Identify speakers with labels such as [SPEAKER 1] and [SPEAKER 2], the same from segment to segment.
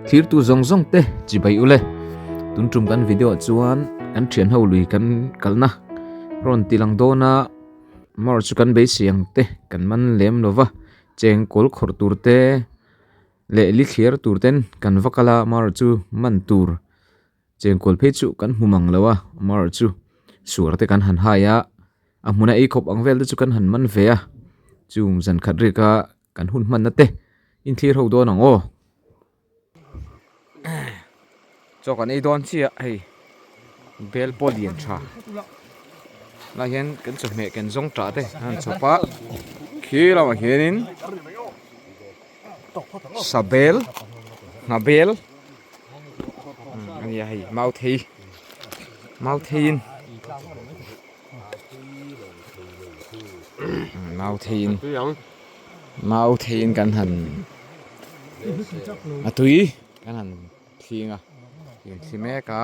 [SPEAKER 1] thir tu zong zong te chi bai ule tun tum kan video chuan kan thian ho lui kan kalna ron tilang dona mar chu kan bei siang te kan man lem lova cheng kol khor tur te le li khir tur ten kan vakala mar chu man tur cheng kol phe chu kan humang lawa mar chu sur te kan han haya a hmuna ei khop ang vel chu kan han man ve a chung zan khat rika kan hun man na te in thlir ho don ang o cho kan ei don chi a hei bel polian tha la hian kan chu me kan zong tra te han chopa khi la ma hianin sabel ngabel ani hei mau thein mau thein kan han atui kan han thinga yin thime ka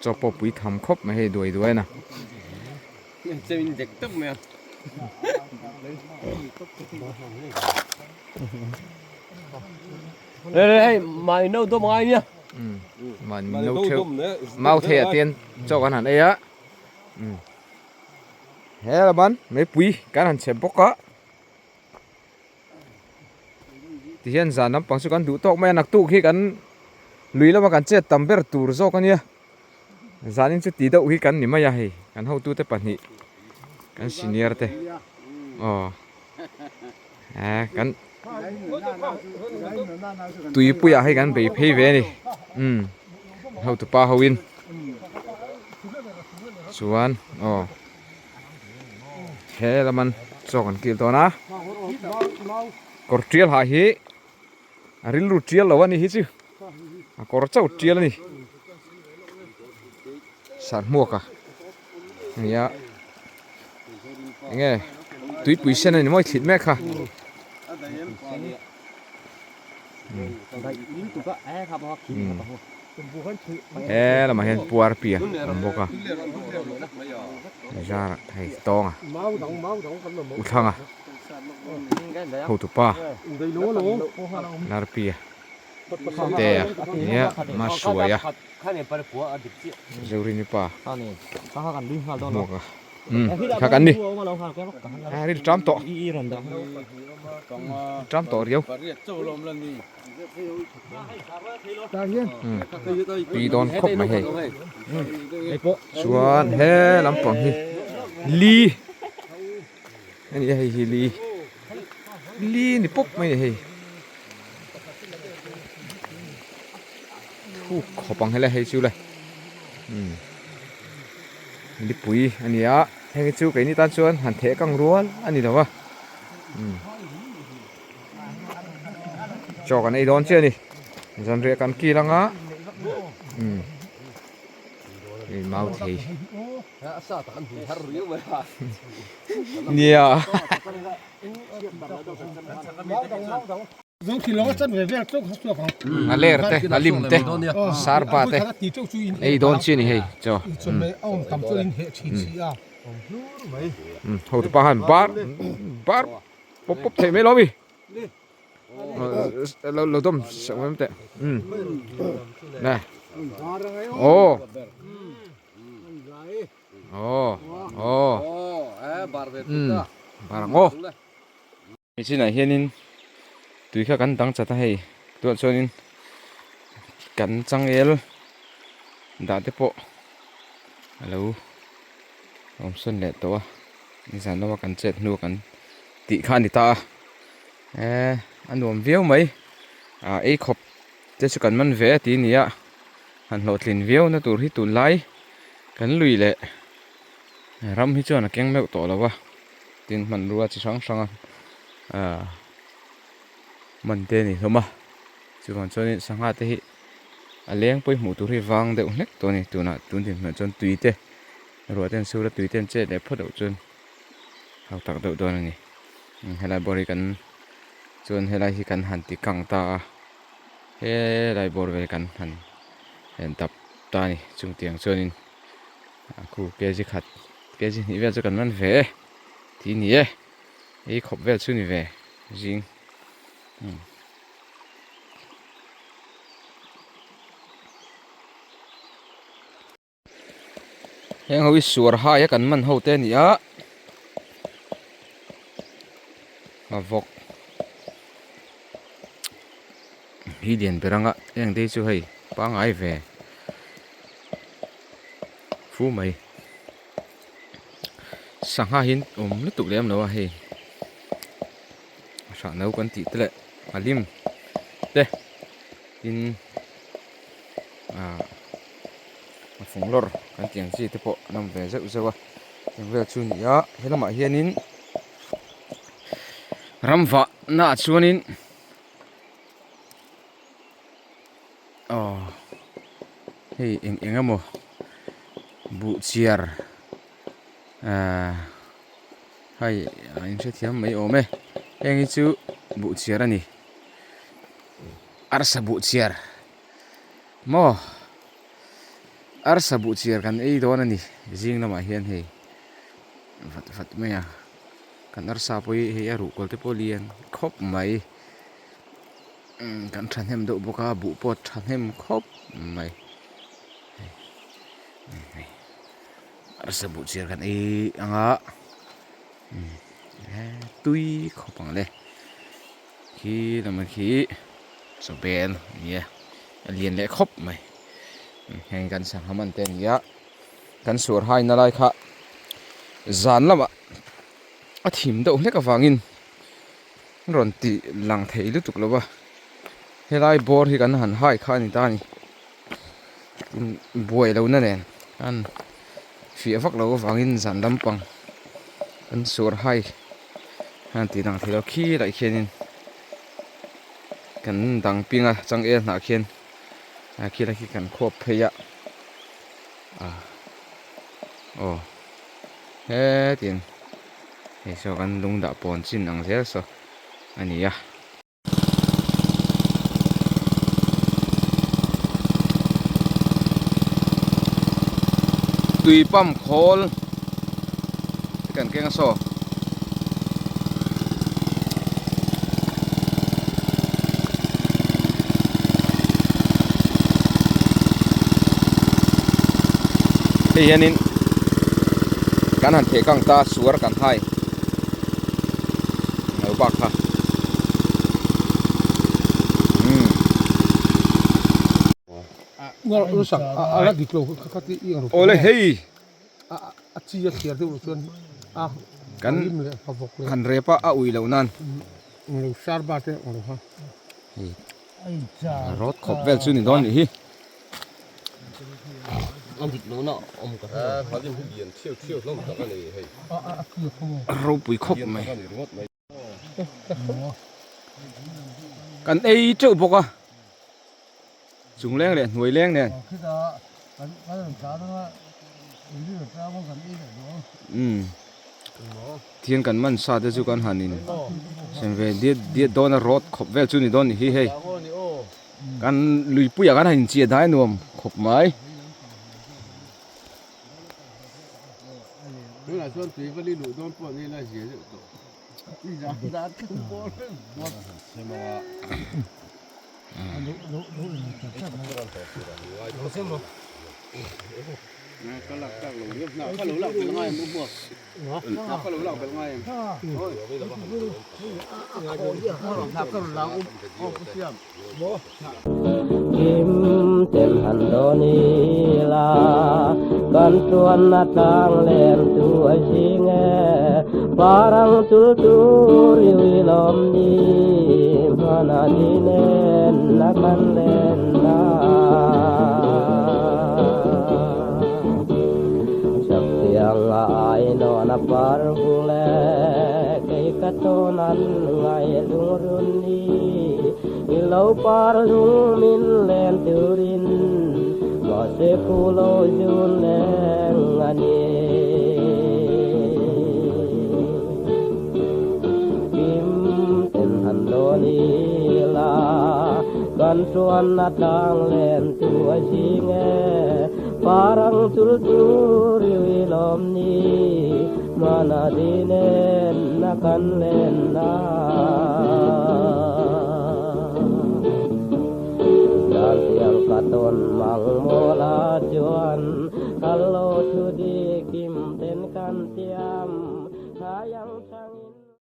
[SPEAKER 1] cho po pui tham khop ma he doi doi na
[SPEAKER 2] đây mày nấu tôm ai nhá
[SPEAKER 1] mà nấu theo mau thề tiền cho con hẳn đây á thế là bắn mấy pui cái hẳn sẽ bóc á thì hiện giờ nắm bằng số con đủ tóc mẹ nặc tụ khi cắn lưới là mà cắn chết tầm bể tủ rồi con nhá giá nên chút tí đậu khi cắn niệm mà hay cắn hậu tu tới bản nhị cắn senior thế cắn tùy pui hay cắn bị phê về này hậu tu pa hậu in chuan thế là mình cho con kia to na cột trial hả hi ril ru trial lawan ni hi chu cột chau trial ni sar mua cả ya nghe tùy pui sen này moi thịt mẹ kha là mà hiện puar pia boka ra thầy to à thằng à hậu tu pa lar pia te ya ma suaya zeuri ni pa boka khak an ni ri tram to riu pi don khop mai he chuan he lampang hi li ani he hi li ni pop mai he khopang hele he chu le ni pui ani a he chu cái ni tan chuan han the kang rual ani lawa cho cái này đón chưa đi dần rẽ cắn kia lăng á mau thì nhiều lẹ thế là lim thế sar pa thế ấy đón chưa đi hay cho hậu pa han bar pop pop thấy mấy lắm đi lâu tôm sống em tệ này barang cái này hiện in tùy khá cắn đắng chặt hay tuột cho nên cắn trăng el đã tiếp bộ lâu ông xuân lệ to đi sản nó cắn chết nuôi cắn tị khan thì ta anh nuông véo mấy ấy khop thế chứ cần mình vẽ tí nữa hắn lột liền véo nó tụt hít tụt lái cắn lùi lệ ram hít cho nó keng mèo to là quá tin mình rùa chỉ sáng sáng mình tên này thôi mà chứ còn cho nên sáng hai thế leng bôi mũ tụt hít vang đều nétตัวnày tụi nào tụi thì mình chọn tùy thế rồi tên siêu là tùy tên chết để phớt đầu chân học tập đầuตัวnày hay là bồi cần chọn hay là khi cần hành thì căng ta hay là bồi về cần hành hiện tập ta này chung tiếng cho nên khu kia chỉ khát kia chỉ nghĩ về cho cần mình về thì nhỉ ấy khóc về chú này về riêng heng hoi sur hai kan man ho te ni a vok hi dian beranga eng te chu hei pa ngai ve fu mai sangha hin lutuk lem lo hei sa nau kan ti tle alim te in phung lor kan tiang chi te po nam ve zau zawa tiang ve chu ni a helama hianin ramwa na chuanin hei engamo bu chiar hai in se thiam mai ome engi chu bu chiar ani arsa bu chiar mo arsa bu chiar kan ei don ani jing nama hian hei vat maya kan arsa poi hei aru kolte polian khop mai kan thanem do boka bu pot thanem khop mai arsa bu chiar kan ei anga tui khopang le khi nama khi so ben ya alien le khop mai heng kan sang haman ten ya kan sur hai na lai kha zan lama a thim do hle ka wangin ron ti lang thei lu tuk lowa helai bor hi kan han hai kha ni ta ni buai lo na nen kan fi avak lo wangin zan lampang kan sur hai han ti dang thilo khi lai khenin kan dang pinga chang e na khen khi lai kan khop pheya he tin he so kan lung da pon chin ang zel so ani ya tui pam khol kan keng so hei hianin kan han the kang ta suar kan hai no bak ha
[SPEAKER 3] ngal rusak ala gitlo khati yang
[SPEAKER 1] ole hei
[SPEAKER 3] achi ya khiar de usun
[SPEAKER 1] kan
[SPEAKER 3] le favok le
[SPEAKER 1] kan repa a ui lo nan
[SPEAKER 3] ngalo sar ba te ngalo ha
[SPEAKER 1] rot khop vel chu ni don ni hi
[SPEAKER 2] ông thịt nó ông có
[SPEAKER 1] ro pui khop mai kan ei chu boka chung leng le nuôi leng ne thiên kan man sa de chu kan hanin sem ve dia don a rot khop vel chu ni don ni hi hei kan lui puya kan hin chia dai nuam khop mai
[SPEAKER 3] tôi là xuân tùy với lũ don po này là gì vậy giá không po có lạc các lũ nước nào có lũ lọc bên ngoài mua buộc có lũ lọc bên ngoài thôi
[SPEAKER 2] kim tem hàn đô ni la kan tuan na tang len tu a jinge parang tu tu ri lom ni mana dinen na kan len na chak tiang ai no na par hule kai ka to nan ngai lurun ni lâu par dung min len turin mo se kulo jun len ani kim ten han lo ni la kan tuan na tang len tu jinge parang tulturi wilom ni mana dinen nakan lena dan tiang katon mang mola juan kalau tu di kim ten kan tiang